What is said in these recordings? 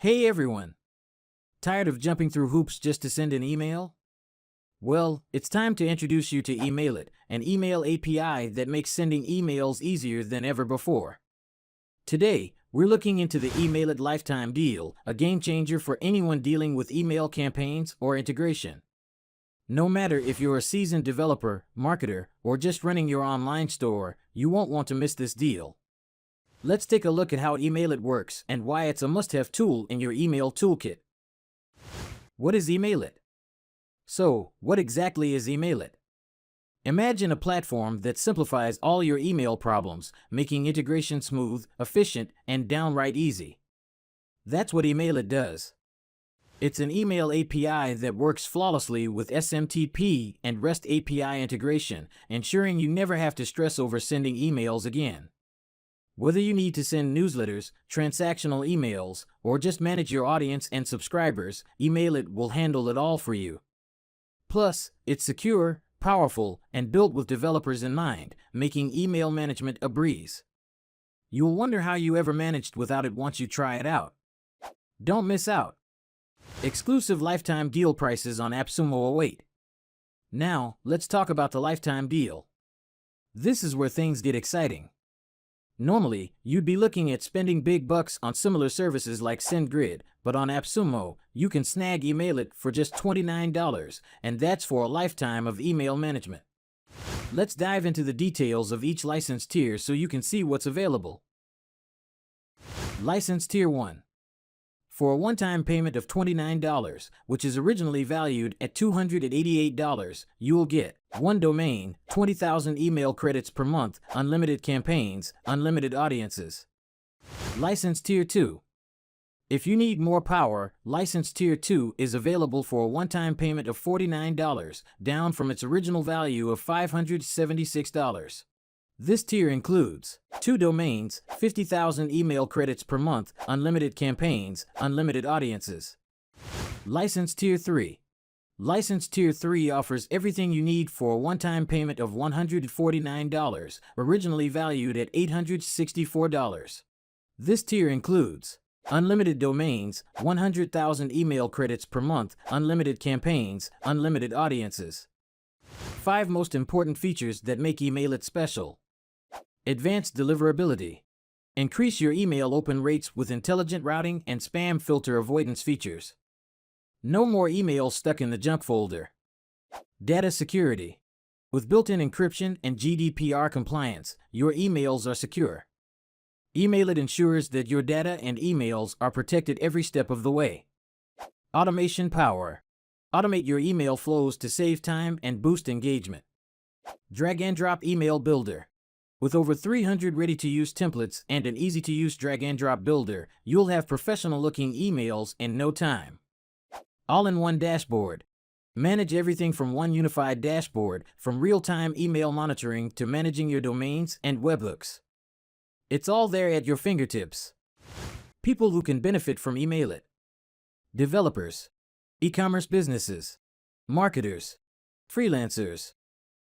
Hey everyone! Tired of jumping through hoops just to send an email? Well, it's time to introduce you to Emailit, an email API that makes sending emails easier than ever before. Today, we're looking into the Emailit Lifetime Deal, a game changer for anyone dealing with email campaigns or integration. No matter if you're a seasoned developer, marketer, or just running your online store, you won't want to miss this deal. Let's take a look at how Emailit works and why it's a must-have tool in your email toolkit. What is Emailit? So, what exactly is Emailit? Imagine a platform that simplifies all your email problems, making integration smooth, efficient, and downright easy. That's what Emailit does. It's an email API that works flawlessly with SMTP and REST API integration, ensuring you never have to stress over sending emails again. Whether you need to send newsletters, transactional emails, or just manage your audience and subscribers, Emailit will handle it all for you. Plus, it's secure, powerful, and built with developers in mind, making email management a breeze. You'll wonder how you ever managed without it once you try it out. Don't miss out. Exclusive lifetime deal prices on AppSumo await. Now, let's talk about the lifetime deal. This is where things get exciting. Normally, you'd be looking at spending big bucks on similar services like SendGrid, but on AppSumo, you can snag Emailit for just $29, and that's for a lifetime of email management. Let's dive into the details of each license tier so you can see what's available. License Tier 1. For a one-time payment of $29, which is originally valued at $288, you'll get 1 domain, 20,000 email credits per month, unlimited campaigns, unlimited audiences. License Tier 2. If you need more power, License Tier 2 is available for a one-time payment of $49, down from its original value of $576. This tier includes 2 domains, 50,000 email credits per month, unlimited campaigns, unlimited audiences. License Tier 3. License Tier 3 offers everything you need for a one-time payment of $149, originally valued at $864. This tier includes unlimited domains, 100,000 email credits per month, unlimited campaigns, unlimited audiences. 5 most important features that make Emailit special. Advanced deliverability. Increase your email open rates with intelligent routing and spam filter avoidance features. No more emails stuck in the junk folder. Data security. With built-in encryption and GDPR compliance, your emails are secure. Emailit ensures that your data and emails are protected every step of the way. Automation power. Automate your email flows to save time and boost engagement. Drag-and-drop email builder. With over 300 ready-to-use templates and an easy-to-use drag-and-drop builder, you'll have professional-looking emails in no time. All-in-one dashboard. Manage everything from one unified dashboard, from real-time email monitoring to managing your domains and webhooks. It's all there at your fingertips. People who can benefit from Emailit. Developers, e-commerce businesses, marketers, freelancers,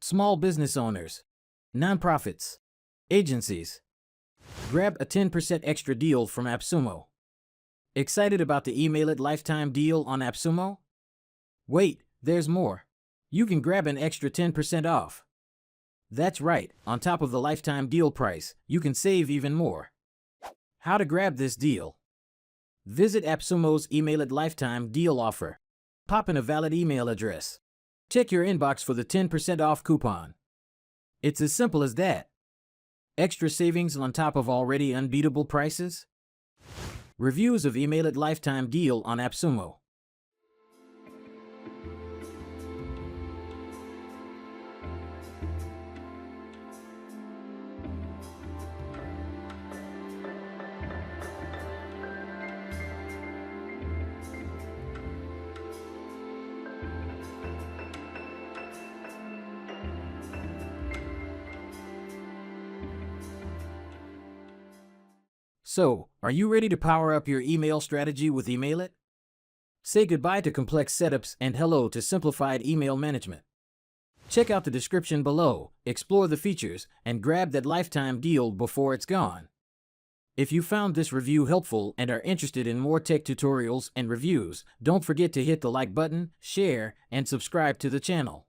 small business owners, nonprofits, agencies. Grab a 10% extra deal from AppSumo. Excited about the Emailit lifetime deal on AppSumo? Wait, there's more. You can grab an extra 10% off. That's right, on top of the lifetime deal price, you can save even more. How to grab this deal? Visit AppSumo's Emailit lifetime deal offer. Pop in a valid email address. Check your inbox for the 10% off coupon. It's as simple as that. Extra savings on top of already unbeatable prices? Reviews of Emailit lifetime deal on AppSumo. So, are you ready to power up your email strategy with Emailit? Say goodbye to complex setups and hello to simplified email management. Check out the description below, explore the features, and grab that lifetime deal before it's gone. If you found this review helpful and are interested in more tech tutorials and reviews, don't forget to hit the like button, share, and subscribe to the channel.